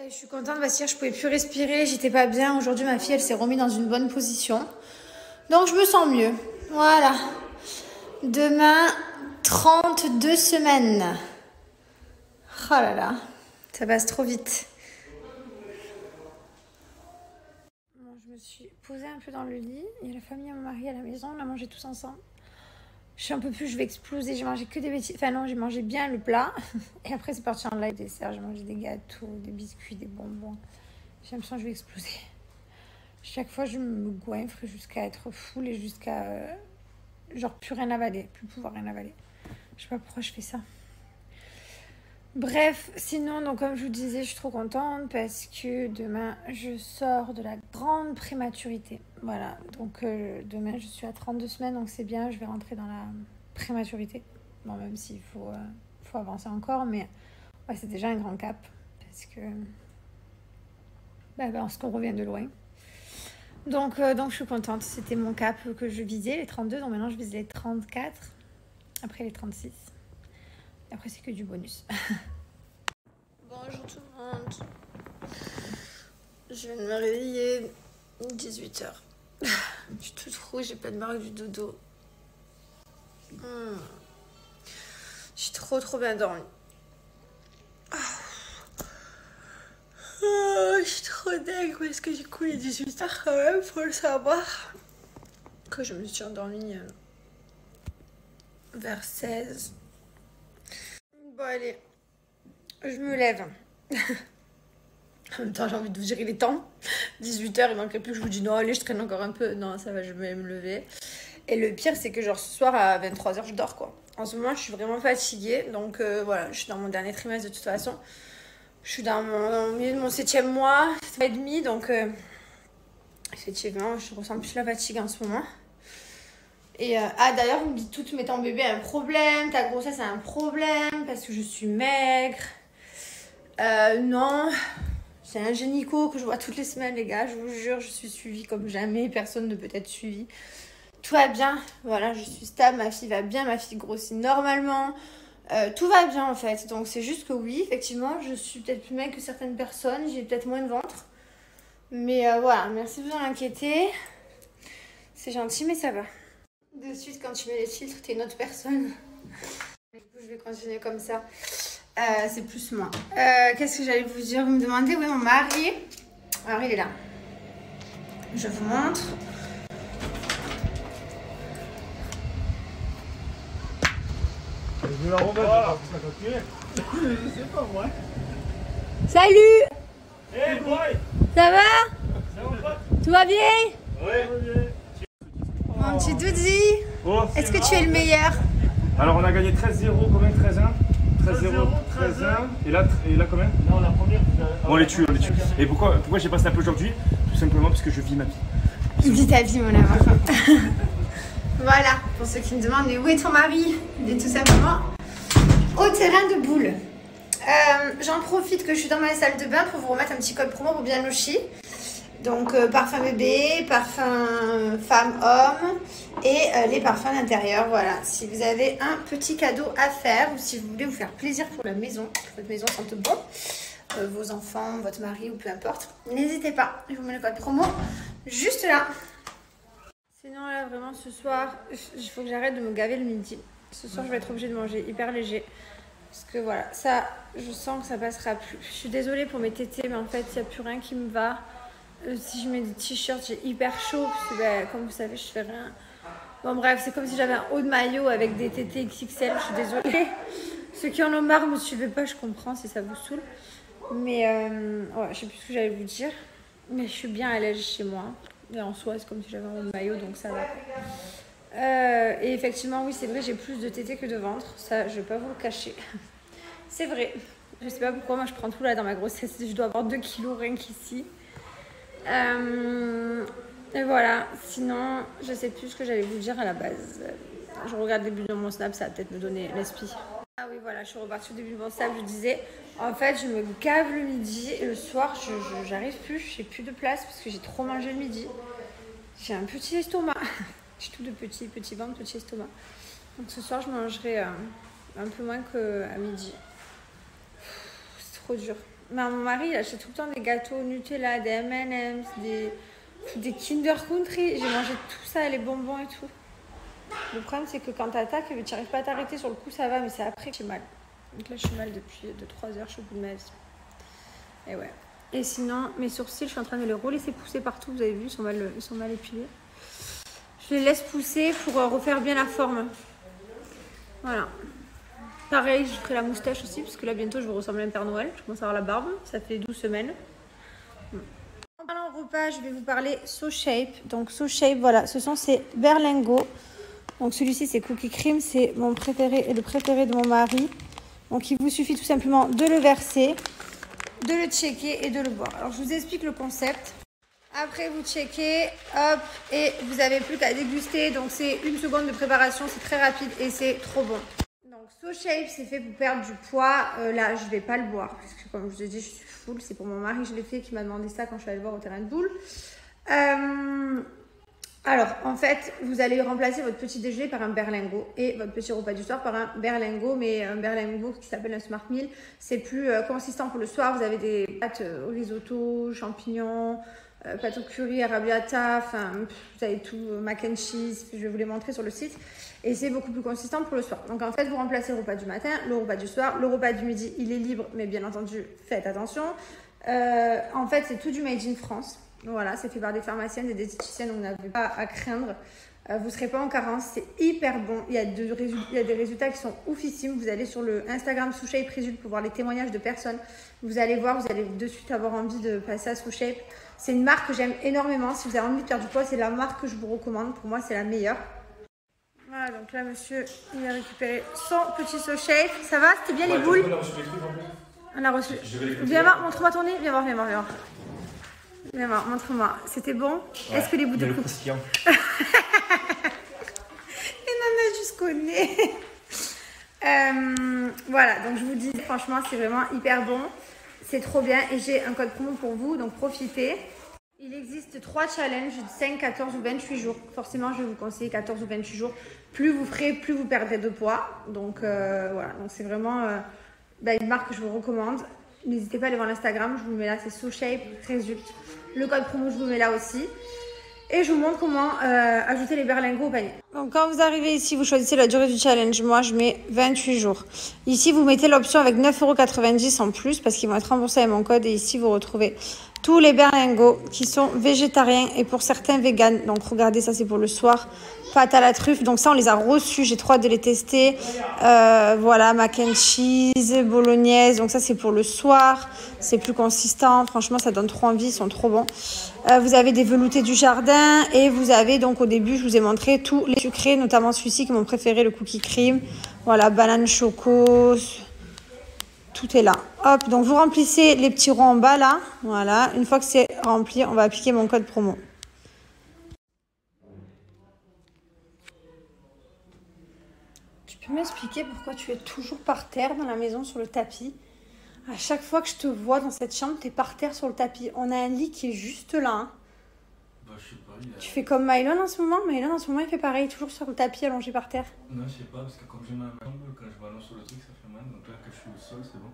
Je suis contente parce que hier je pouvais plus respirer, j'étais pas bien. Aujourd'hui ma fille elle s'est remise dans une bonne position. Donc je me sens mieux. Voilà. Demain, 32 semaines. Oh là là, ça passe trop vite. Bon, je me suis posée un peu dans le lit. Il y a la famille et mon mari à la maison, on a mangé tous ensemble. Je suis un peu plus, je vais exploser. J'ai mangé que des bêtises. Enfin non, j'ai mangé bien le plat. Et après c'est parti en live dessert. J'ai mangé des gâteaux, des biscuits, des bonbons. J'ai l'impression que je vais exploser. Chaque fois, je me goinfre jusqu'à être full et jusqu'à... genre plus rien avaler, plus pouvoir rien avaler. Je sais pas pourquoi je fais ça. Bref, sinon, donc comme je vous disais, je suis trop contente parce que demain, je sors de la grande prématurité. Voilà, donc demain, je suis à 32 semaines, donc c'est bien, je vais rentrer dans la prématurité. Bon, même s'il faut avancer encore, mais ouais, c'est déjà un grand cap parce que... parce qu'on revient de loin. Donc je suis contente, c'était mon cap que je visais, les 32, donc maintenant je vise les 34, après les 36, et après c'est que du bonus. Bonjour tout le monde, je viens de me réveiller, 18h, je suis toute rouge, j'ai pas de marque du dodo, je suis trop bien dormie. Je suis trop dingue parce que j'ai coulé 18h quand même, faut le savoir. Que je me suis endormie vers 16. Bon allez, je me lève. En même temps j'ai envie de vous dire il est temps. 18h, il manquerait plus que je vous dis non allez je traîne encore un peu. Non ça va, je vais me lever. Et le pire c'est que genre ce soir à 23h je dors quoi. En ce moment je suis vraiment fatiguée. Donc voilà, je suis dans mon dernier trimestre de toute façon. Je suis dans le milieu de mon 7e mois, 7 mois et demi, donc effectivement, je ressens plus la fatigue en ce moment. Et d'ailleurs, vous me dites toutes, mais ton bébé a un problème, ta grossesse a un problème, parce que je suis maigre. Non, c'est un gynéco que je vois toutes les semaines, les gars, je vous jure, je suis suivie comme jamais, personne ne peut être suivi. Tout va bien, voilà, je suis stable, ma fille va bien, ma fille grossit normalement. Tout va bien en fait, donc c'est juste que oui, effectivement, je suis peut-être plus maigre que certaines personnes, j'ai peut-être moins de ventre. Mais voilà, merci de vous en inquiéter. C'est gentil, mais ça va. De suite, quand tu mets les filtres, t'es une autre personne. Du coup, je vais continuer comme ça. C'est plus moi. Qu'est-ce que j'allais vous dire? Vous me demandez, oui, mon mari. Alors, il est là. Je vous montre. Je vais la remettre, je sais pas moi. Salut! Hey boy! Ça va? Ça va pas? Tout va bien? Ouais. Mon petit Doudzi, Oh, est-ce que tu es le meilleur? Alors on a gagné 13-0, combien? 13-1? 13-0, 13-1. Et là combien? Non, la première. On les tue, on les tue. Et pourquoi j'ai pas snap aujourd'hui? Tout simplement parce que je vis ma vie. Vis ta vie, mon amour. Voilà, pour ceux qui me demandent, mais où est ton mari? Il est tout simplement au terrain de boule. J'en profite que je suis dans ma salle de bain pour vous remettre un petit code promo pour Bianoshi. Donc parfum bébé, parfum femme-homme et les parfums d'intérieur. Voilà, si vous avez un petit cadeau à faire ou si vous voulez vous faire plaisir pour la maison, que votre maison sente bon, vos enfants, votre mari ou peu importe, n'hésitez pas. Je vous mets le code promo juste là. Sinon là vraiment ce soir, il faut que j'arrête de me gaver le midi. Ce soir je vais être obligée de manger hyper léger. Parce que voilà, ça, je sens que ça passera plus. Je suis désolée pour mes tétés, mais en fait, il n'y a plus rien qui me va. Si je mets des t-shirts, j'ai hyper chaud. Parce que, comme vous savez, je fais rien. Bon, bref, c'est comme si j'avais un haut de maillot avec des tétés XXL. Je suis désolée. Ceux qui en ont marre, ne me suivez pas, je comprends si ça vous saoule. Mais, ouais, je sais plus ce que j'allais vous dire. Mais je suis bien à l'aise chez moi. Et en soi, c'est comme si j'avais un haut de maillot, donc ça va. Et effectivement, oui, c'est vrai, j'ai plus de tétés que de ventre. Ça, je vais pas vous le cacher. C'est vrai. Je sais pas pourquoi, moi, je prends tout là dans ma grossesse. Je dois avoir 2 kilos rien qu'ici. Et voilà. Sinon, je sais plus ce que j'allais vous dire à la base. Je regarde le début de mon snap, ça va peut-être me donner l'esprit. Ah oui, voilà, je suis repartie au début de mon snap. Je disais, en fait, je me gave le midi et le soir, j'arrive plus. J'ai plus de place parce que j'ai trop mangé le midi. J'ai un petit estomac. J'ai tout de petit ventre, petit estomac. Donc ce soir, je mangerai un peu moins qu'à midi. C'est trop dur. Mais mon mari, il achète tout le temps des gâteaux Nutella, des M&M's, des Kinder Country. J'ai mangé tout ça, les bonbons et tout. Le problème, c'est que quand t'attaques, tu n'arrives pas à t'arrêter. Sur le coup, ça va, mais c'est après que j'ai mal. Donc là, je suis mal depuis 2-3 heures, je suis au bout de ma vie. Et ouais. Et sinon, mes sourcils, je suis en train de les relaisser pousser partout. Vous avez vu, ils sont mal épilés. Je les laisse pousser pour refaire bien la forme. Voilà. Pareil, je ferai la moustache aussi, parce que là, bientôt, je vais ressembler à un Père Noël. Je commence à avoir la barbe. Ça fait 12 semaines. En parlant repas, je vais vous parler So Shape. Donc, So Shape, voilà, ce sont ces berlingots. Donc, celui-ci, c'est Cookie Cream. C'est mon préféré et le préféré de mon mari. Donc, il vous suffit tout simplement de le verser, de le checker et de le boire. Alors, je vous explique le concept. Après, vous checkez, hop, et vous n'avez plus qu'à déguster. Donc, c'est 1 seconde de préparation. C'est très rapide et c'est trop bon. Donc, So Shape, c'est fait pour perdre du poids. Là, je ne vais pas le boire. Parce que, comme je vous ai dit, je suis full. C'est pour mon mari que je l'ai fait, qui m'a demandé ça quand je suis allée le voir au terrain de boule. Alors, en fait, vous allez remplacer votre petit déjeuner par un berlingot et votre petit repas du soir par un berlingot, mais un berlingot qui s'appelle un Smart Meal. C'est plus consistant pour le soir. Vous avez des pâtes au risotto, champignons, pâtes au curry, arrabbiata, enfin, vous avez tout, mac and cheese. Je vais vous les montrer sur le site. Et c'est beaucoup plus consistant pour le soir. Donc, en fait, vous remplacez le repas du matin, le repas du soir. Le repas du midi, il est libre, mais bien entendu, faites attention. En fait, c'est tout du made in France. Voilà, c'est fait par des pharmaciennes, des diététiciennes, donc vous n'avez pas à craindre. Vous ne serez pas en carence, c'est hyper bon. Il y a des résultats qui sont oufissimes. Vous allez sur le Instagram So Shape Résulte pour voir les témoignages de personnes. Vous allez voir, vous allez de suite avoir envie de passer à So Shape. C'est une marque que j'aime énormément. Si vous avez envie de perdre du poids, c'est la marque que je vous recommande. Pour moi, c'est la meilleure. Voilà, donc là, monsieur, il a récupéré son petit So Shape. Ça va? C'était bien les boules? On a reçu. Viens voir, montre-moi ton nez. Viens voir. Viens voir, montre-moi. C'était bon? Ouais. Est-ce que les bouts de coupe... Et non, mais jusqu'au nez. Voilà, donc je vous dis, franchement, c'est vraiment hyper bon. C'est trop bien et j'ai un code promo pour vous, donc profitez. Il existe 3 challenges, 5, 14 ou 28 jours. Forcément, je vais vous conseiller 14 ou 28 jours. Plus vous ferez, plus vous perdrez de poids. Donc voilà, donc c'est vraiment une marque que je vous recommande. N'hésitez pas à aller voir l'Instagram, je vous le mets là, c'est So Shape Résulte. Le code promo, je vous le mets là aussi. Et je vous montre comment ajouter les berlingots au panier. Donc quand vous arrivez ici, vous choisissez la durée du challenge. Moi, je mets 28 jours. Ici, vous mettez l'option avec 9,90 € en plus parce qu'ils vont être remboursés avec mon code. Et ici, vous retrouvez tous les berlingots qui sont végétariens et pour certains véganes. Donc regardez, ça c'est pour le soir. Pâte à la truffe, donc ça on les a reçus, j'ai trop hâte de les tester. Voilà, mac and cheese, bolognaise, donc ça c'est pour le soir. C'est plus consistant, franchement ça donne trop envie, ils sont trop bons. Vous avez des veloutés du jardin et vous avez donc au début je vous ai montré tous les sucrés, notamment celui-ci qui est mon préféré, le cookie cream. Voilà, banane choco, tout est là. Hop, donc vous remplissez les petits ronds en bas là. Voilà, une fois que c'est rempli, on va appliquer mon code promo. Tu peux m'expliquer pourquoi tu es toujours par terre dans la maison sur le tapis? À chaque fois que je te vois dans cette chambre, tu es par terre sur le tapis. On a un lit qui est juste là. Hein. Bah, je sais pas. Tu fais comme Mylon en ce moment? Mylon en ce moment il fait pareil, toujours sur le tapis allongé par terre. Non, je sais pas, parce que comme j'ai ma jambe, quand je m'allonge sur le truc, ça fait mal. Donc là, que je suis au sol, c'est bon.